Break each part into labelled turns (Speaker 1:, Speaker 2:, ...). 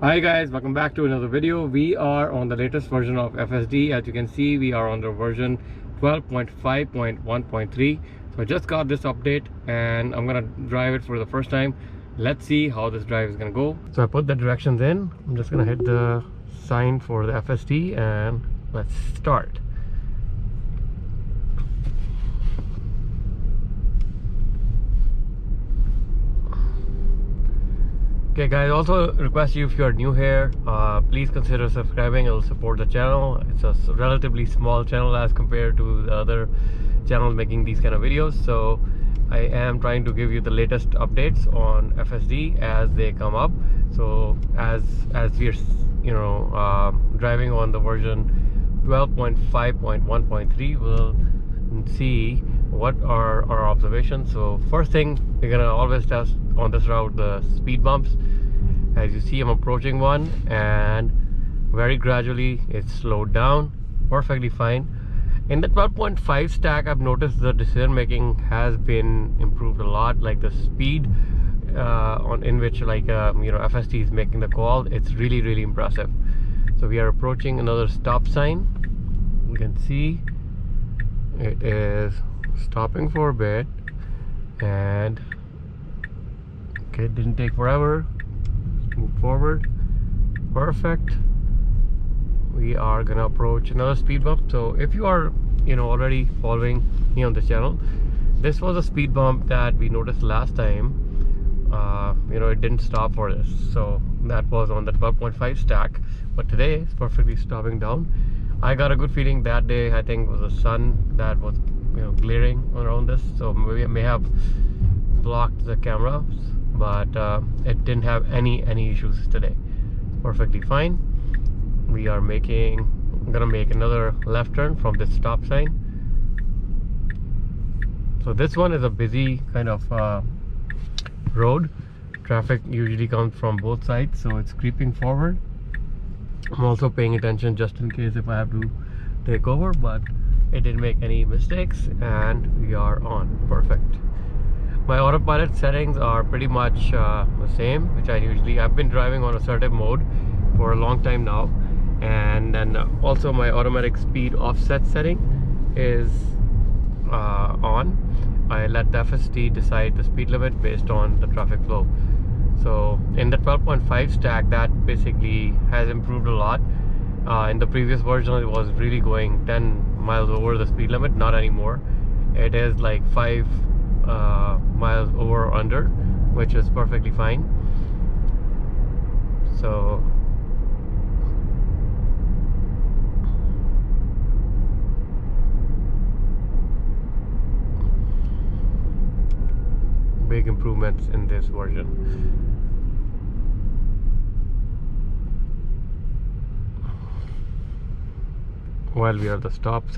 Speaker 1: Hi guys, welcome back to another video. We are on the latest version of FSD. As you can see, we are on the version 12.5.1.3. So I just got this update and I'm gonna drive it for the first time. Let's see how this drive is gonna go. So I put the directions in. I'm just gonna hit the sign for the FSD and let's start. Okay guys, also request you, if you are new here, please consider subscribing. It will support the channel. It's a relatively small channel as compared to the other channels making these kind of videos, so I am trying to give you the latest updates on FSD as they come up. So as we're driving on the version 12.5.1.3, we'll see what are our observations. So first thing, we're gonna always test on this route the speed bumps. As you see, I'm approaching one and very gradually it's slowed down perfectly fine. In the 12.5 stack, I've noticed the decision making has been improved a lot, like the speed in which FSD is making the call. It's really impressive. So we are approaching another stop sign. You can see it is stopping for a bit, and okay, it didn't take forever. Move forward. Perfect. We are gonna approach another speed bump. So if you are already following me on this channel, this was a speed bump that we noticed last time. It didn't stop for this, so that was on the 12.5 stack, but today it's perfectly stopping down. I got a good feeling that day. I think it was the sun that was glaring around this, so maybe it may have blocked the camera, but it didn't have any issues today. Perfectly fine. We are gonna make another left turn from this stop sign. So this one is a busy kind of road. Traffic usually comes from both sides, so it's creeping forward. I'm also paying attention just in case if I have to take over, but it didn't make any mistakes and we are on. Perfect. My autopilot settings are pretty much the same, which I've been driving on assertive mode for a long time now, and then also my automatic speed offset setting is on. I let the FSD decide the speed limit based on the traffic flow. So in the 12.5 stack, that basically has improved a lot. In the previous version, it was really going 10 miles over the speed limit. Not anymore. It is like 5 miles over or under, which is perfectly fine. So big improvements in this version. While we are at the stop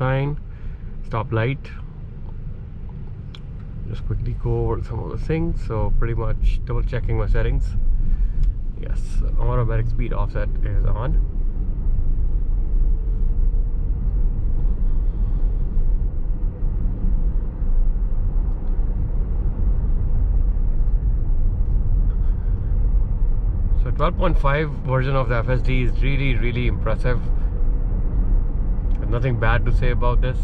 Speaker 1: light, just quickly go over some of the things. So pretty much double checking my settings. Yes, automatic speed offset is on. So 12.5 version of the FSD is really impressive. Nothing bad to say about this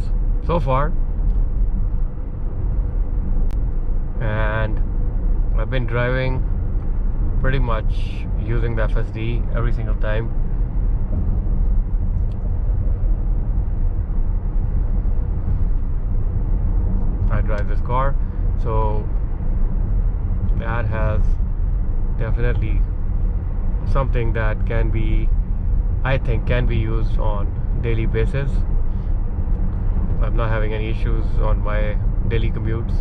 Speaker 1: so far, and I've been driving pretty much using the FSD every single time. I drive this car, so that has definitely something that I think can be used on daily basis. I'm not having any issues on my daily commutes.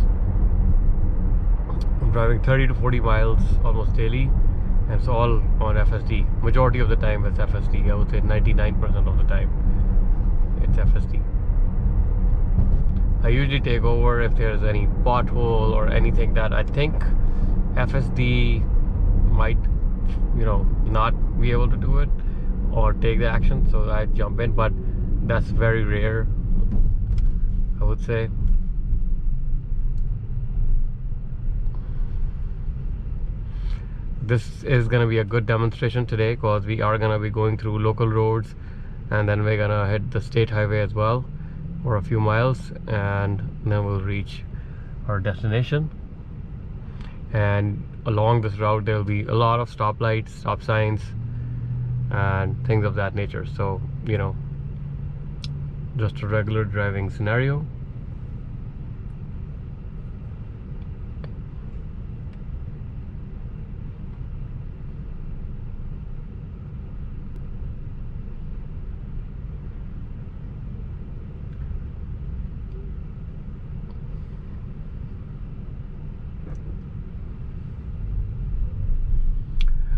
Speaker 1: I'm driving 30 to 40 miles almost daily, and it's all on FSD. Majority of the time it's FSD. I would say 99% of the time it's FSD. I usually take over if there's any pothole or anything that I think FSD might not be able to do it or take the action, so I jump in, but that's very rare, I would say. this is gonna be a good demonstration today, because we are gonna be going through local roads, and then we're gonna hit the state highway as well for a few miles, and then we'll reach our destination. And along this route there will be a lot of stoplights, stop signs, and things of that nature. So, you know, just a regular driving scenario.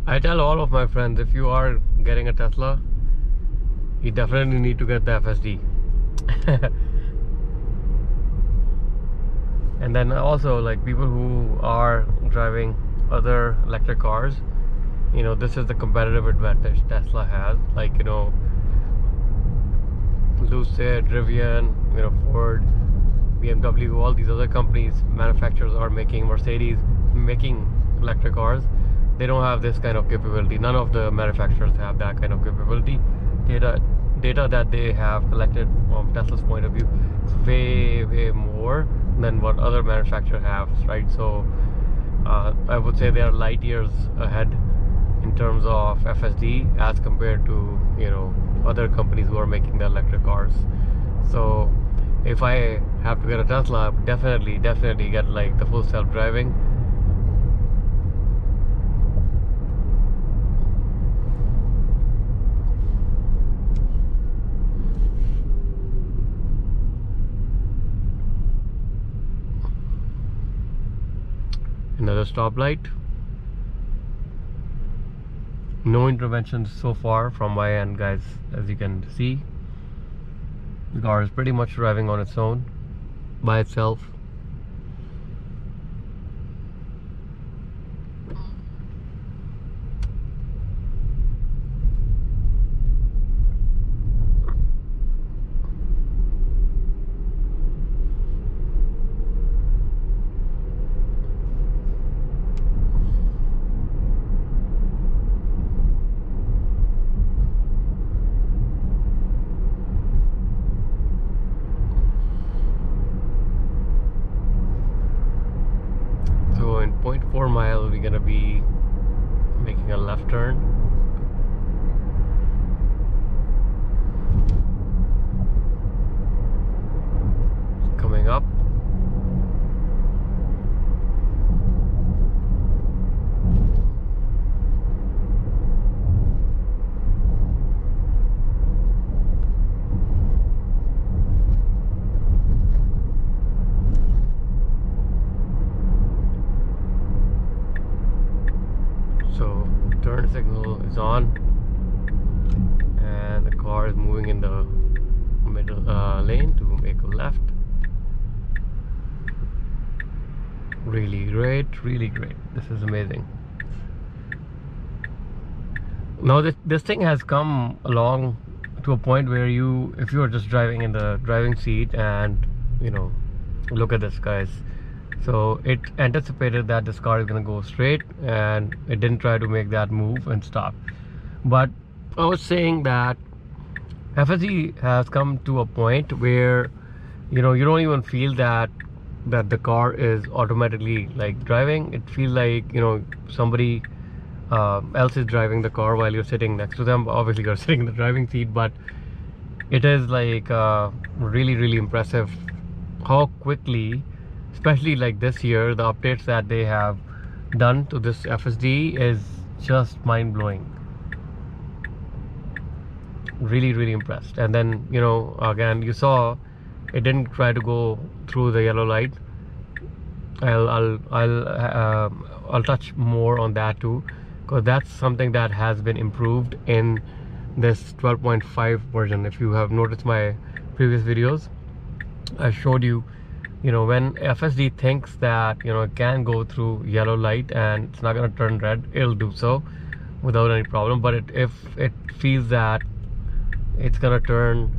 Speaker 1: I tell all of my friends, if you are getting a Tesla, you definitely need to get the FSD. And then also, like, people who are driving other electric cars, you know, this is the competitive advantage Tesla has. Like, you know, Lucid, Rivian, you know, Ford, BMW, all these other companies, manufacturers are making, Mercedes making electric cars. They don't have this kind of capability. None of the manufacturers have that kind of capability. Data that they have collected from Tesla's point of view is way more than what other manufacturers have, right? So I would say they are light years ahead in terms of FSD as compared to, you know, other companies who are making the electric cars. So if I have to get a Tesla, definitely get like the full self-driving. Another stoplight. No interventions so far from my end, guys. As you can see, the car is pretty much driving on its own, by itself. So in 0.4 mile, we're gonna be making a left turn. Coming up. So turn signal is on, and the car is moving in the middle lane to make a left. Really great. This is amazing. Now this thing has come along to a point where if you are just driving in the driving seat, and you know, look at this, guys. So it anticipated that this car is going to go straight, and it didn't try to make that move and stop. But I was saying that FSD has come to a point where, you know, you don't even feel that the car is automatically like driving. It feels like, you know, somebody else is driving the car while you're sitting next to them. Obviously you're sitting in the driving seat, but it is like really impressive how quickly, especially like this year, the updates that they have done to this FSD is just mind-blowing. Really impressed. And then, you know, again, you saw it didn't try to go through the yellow light. I'll touch more on that too, because that's something that has been improved in this 12.5 version. If you have noticed my previous videos, I showed you, you know, when FSD thinks that, you know, it can go through yellow light and it's not going to turn red, it'll do so without any problem. But if it feels that it's going to turn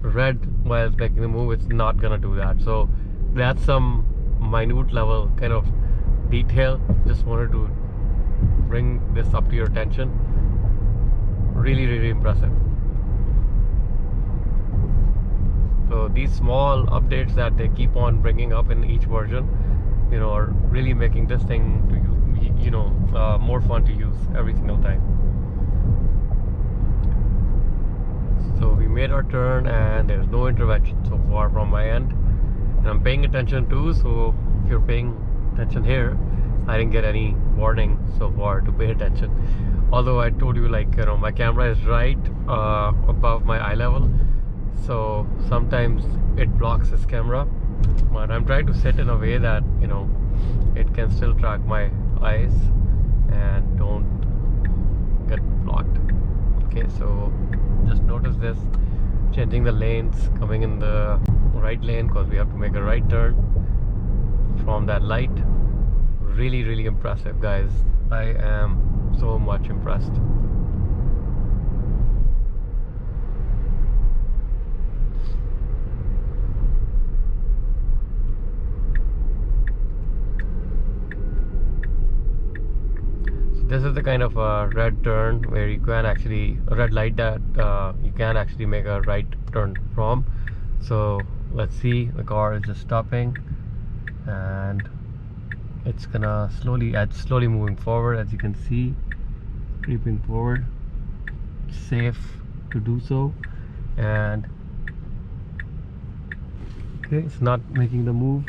Speaker 1: red while it's making the move, it's not going to do that. So that's some minute level kind of detail. Just wanted to bring this up to your attention. Really impressive. So these small updates that they keep on bringing up in each version, are really making this thing to more fun to use every single time. So we made our turn and there's no intervention so far from my end, and I'm paying attention too. So if you're paying attention here, I didn't get any warning so far to pay attention. Although I told you, my camera is right above my eye level, so sometimes it blocks this camera, but I'm trying to sit in a way that it can still track my eyes and don't get blocked. Okay, so just notice this, changing the lanes, coming in the right lane because we have to make a right turn from that light. Really impressive, guys. I am so much impressed. This is the kind of a red turn where you can actually, a red light that you can actually make a right turn from. So let's see, the car is just stopping and it's gonna slowly moving forward, as you can see, creeping forward. Safe to do so, and okay, it's not making the move.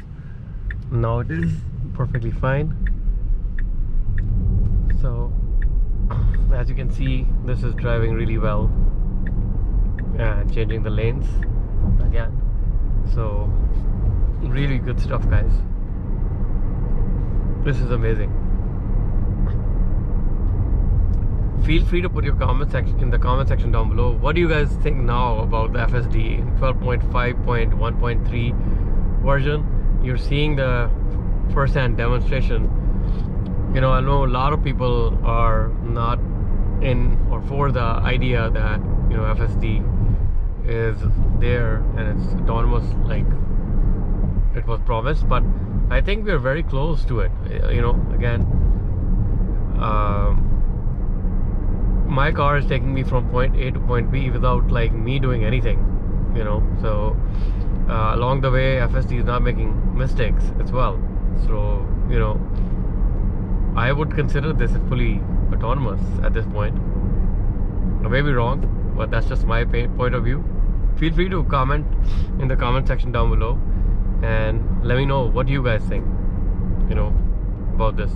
Speaker 1: Now it is perfectly fine. So as you can see, this is driving really well and changing the lanes again. So really good stuff, guys. This is amazing. Feel free to put your comments in the comment section down below. What do you guys think now about the FSD 12.5.1.3 version? You're seeing the first-hand demonstration. I know a lot of people are not in or for the idea that FSD is there and it's autonomous like it was promised, but I think we're very close to it. Again, my car is taking me from point A to point B without me doing anything, so along the way FSD is not making mistakes as well. So I would consider this fully autonomous at this point. I may be wrong, but that's just my point of view. Feel free to comment in the comment section down below and let me know what you guys think about this.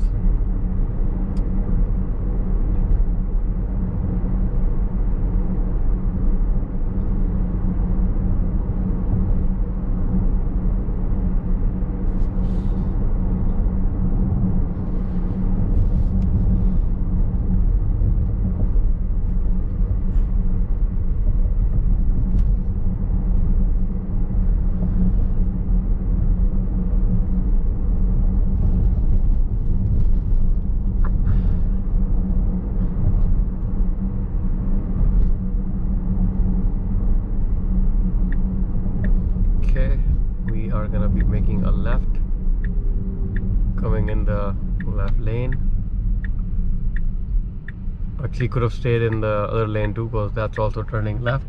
Speaker 1: We are gonna be making a left, coming in the left lane. Actually could have stayed in the other lane too, because that's also turning left.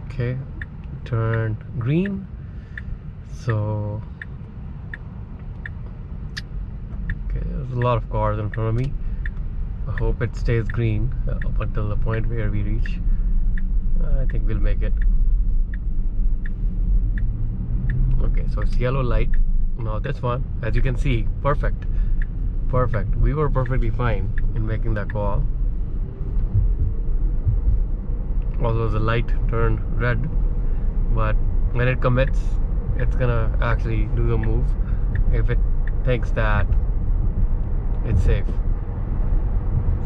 Speaker 1: Okay, turn green. So okay, there's a lot of cars in front of me. I hope it stays green up until the point where we reach. I think we'll make it. Okay, so it's yellow light. Now this one, as you can see, perfect. We were perfectly fine in making that call. Although the light turned red, but when it commits, it's gonna actually do the move if it thinks that it's safe.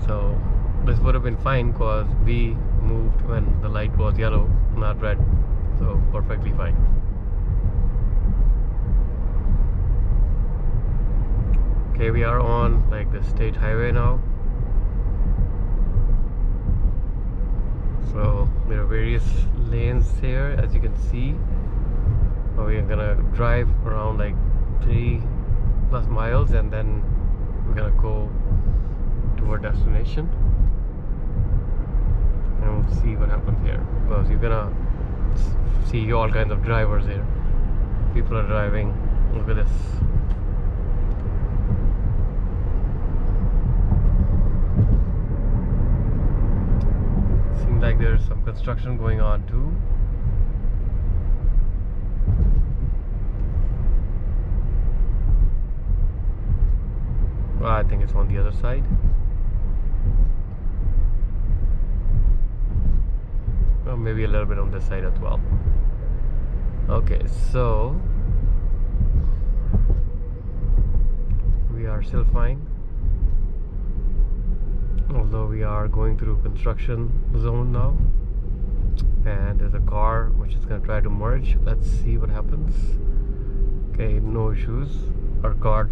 Speaker 1: So this would have been fine because we moved when the light was yellow, not red. So perfectly fine. Okay, we are on like the state highway now. So there are various lanes here, as you can see. We are gonna drive around like 3+ miles and then we're gonna go to our destination and we'll see what happens here, because you're gonna see all kinds of drivers here. People are driving. Look at this. Seems like there's some construction going on too. Well, I think it's on the other side. Or maybe a little bit on this side as well. Okay, so we are still fine, although we are going through construction zone now, and there's a car which is going to try to merge. Let's see what happens. Okay, no issues. Our car.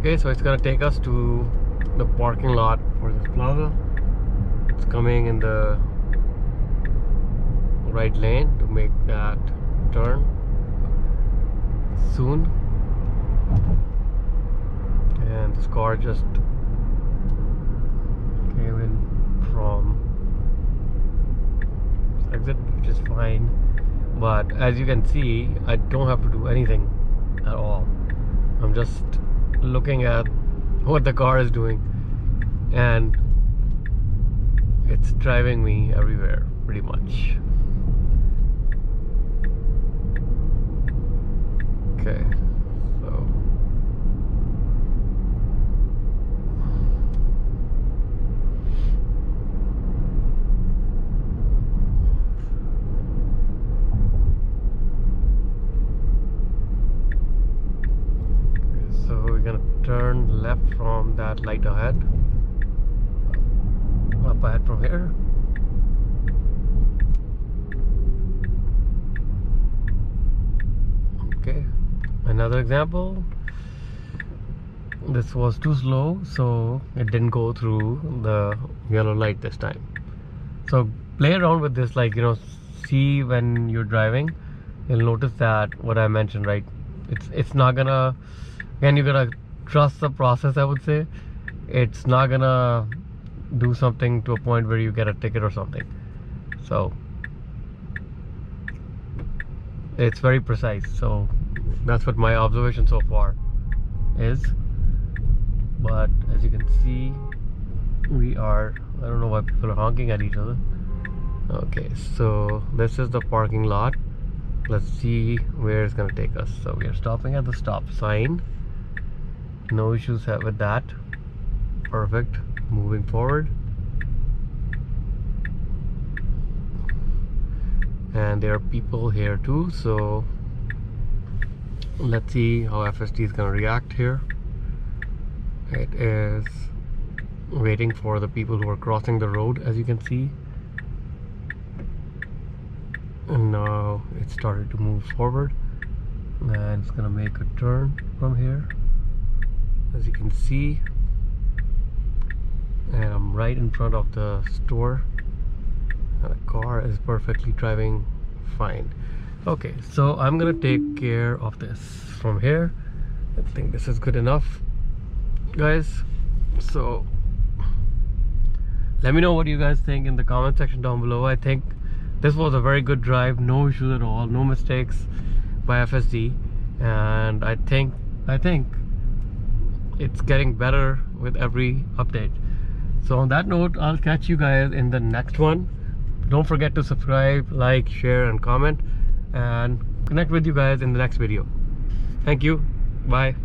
Speaker 1: Okay, so it's gonna take us to the parking lot for this plaza. It's coming in the right lane to make that turn soon. And this car just came in from exit, which is fine. But as you can see, I don't have to do anything at all. I'm just looking at what the car is doing and it's driving me everywhere pretty much. Okay, so we're gonna turn left from that light ahead, up ahead from here. Okay, another example. This was too slow, so it didn't go through the yellow light this time. So play around with this, like, you know, see when you're driving, you'll notice that what I mentioned, right? It's not gonna, again, you gotta trust the process, I would say. It's not gonna do something to a point where you get a ticket or something. So it's very precise. So that's what my observation so far is. But as you can see, we are, I don't know why people are honking at each other. Okay, so this is the parking lot. Let's see where it's gonna take us. So we are stopping at the stop sign. No issues with that. Perfect. Moving forward. And there are people here too, so let's see how FSD is going to react here. It is waiting for the people who are crossing the road, as you can see. And now it started to move forward. And it's going to make a turn from here, as you can see. And I'm right in front of the store. And the car is perfectly driving fine. Okay, so I'm gonna take care of this from here. I think this is good enough, guys. So let me know what you guys think in the comment section down below. I think this was a very good drive, no issues at all, no mistakes by FSD, and I think it's getting better with every update. So on that note, I'll catch you guys in the next one. Don't forget to subscribe, like, share, and comment, and connect with you guys in the next video. Thank you. Bye.